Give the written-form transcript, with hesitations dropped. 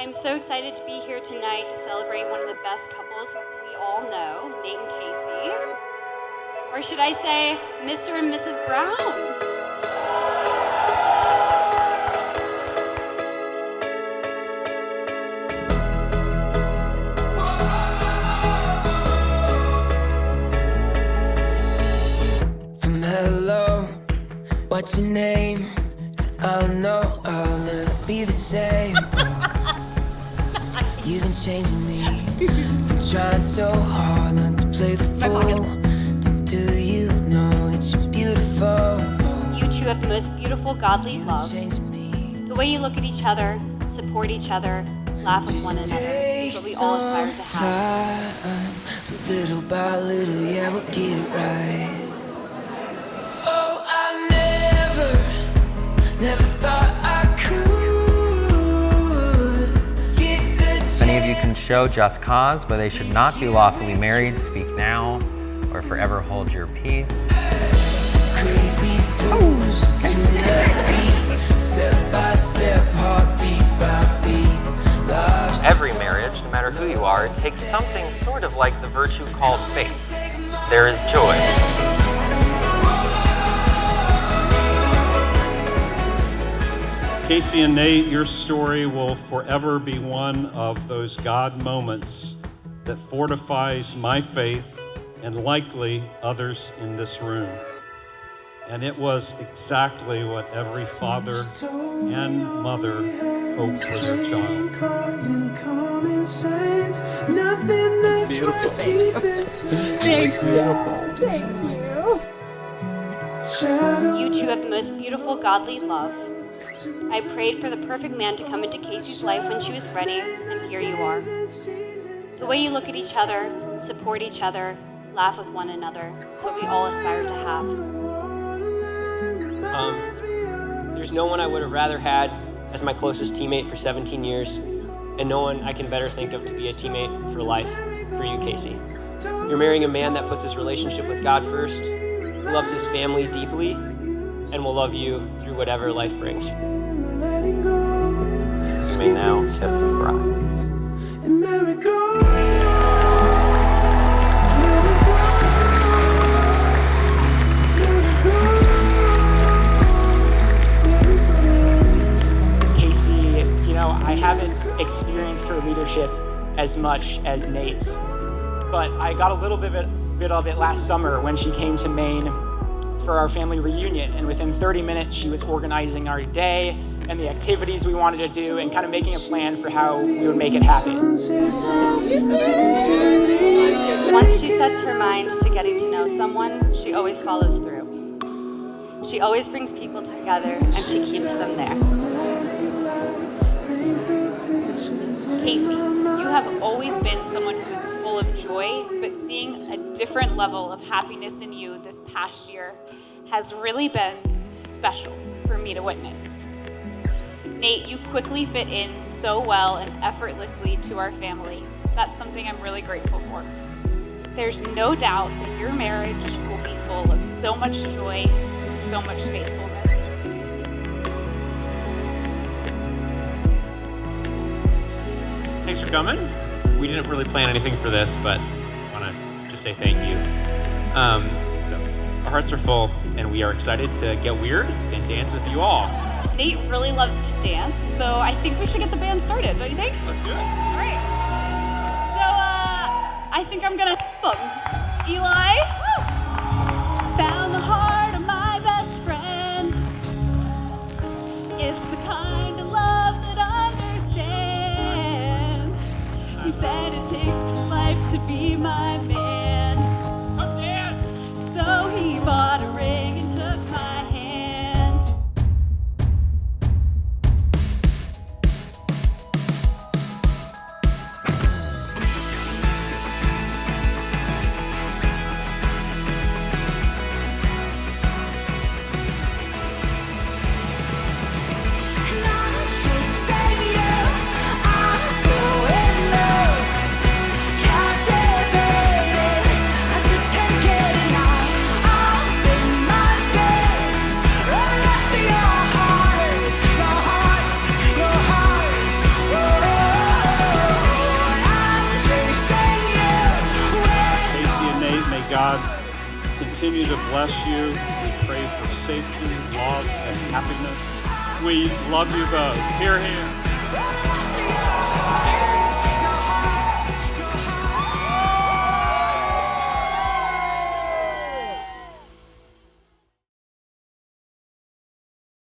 I'm so excited to be here tonight to celebrate one of the best couples we all know, Nate and Casey. Or should I say, Mr. and Mrs. Brown? From hello, what's your name? To know I'll never be the same. You've been changing me from trying so hard not to play the fool. To do you know that you're beautiful? You two have the most beautiful godly love. The way you look at each other, support each other, laugh with one another. It's what we all aspire to have. Little by little, yeah, we'll get it right. Oh, I never thought I could get the Many of you can show just cause, but they should not be lawfully married. Speak now, or forever hold your peace. Crazy fools to left feet, step by step, heartbeat by beat. Love's Every marriage, no matter who you are, takes something sort of like the virtue called faith. There is joy. Casey and Nate, your story will forever be one of those God moments that fortifies my faith and likely others in this room. And it was exactly what every father and mother hoped for their child. Beautiful. Thank you. You two have the most beautiful godly love. I prayed for the perfect man to come into Casey's life when she was ready, and here you are. The way you look at each other, support each other, laugh with one another, it's what we all aspire to have. There's no one I would have rather had as my closest teammate for 17 years, and no one I can better think of to be a teammate for life for you, Casey. You're marrying a man that puts his relationship with God first, who loves his family deeply, and will love you through whatever life brings. You may now kiss the bride. Casey, I haven't experienced her leadership as much as Nate's, but I got a little bit of it last summer when she came to Maine for our family reunion, and within 30 minutes she was organizing our day and the activities we wanted to do and kind of making a plan for how we would make it happen. Once she sets her mind to getting to know someone, she always follows through. She always brings people together and she keeps them there. Casey, you have always been someone who's full of joy, but seeing a different level of happiness in you this past year has really been special for me to witness. Nate, you quickly fit in so well and effortlessly to our family. That's something I'm really grateful for. There's no doubt that your marriage will be full of so much joy and so much faithfulness. Thanks for coming. We didn't really plan anything for this, but I want to just say thank you. So our hearts are full, and we are excited to get weird and dance with you all. Nate really loves to dance, so I think we should get the band started, don't you think? Let's do it. All right. So, I think I'm gonna help him. Eli? Woo! Found the heart of my best friend. It's the kind of love that understands. He said it takes his life to be my man. Come dance! So he bought a ring and took my hand. May God continue to bless you. We pray for safety, love, and happiness. We love you both. Hear, hear.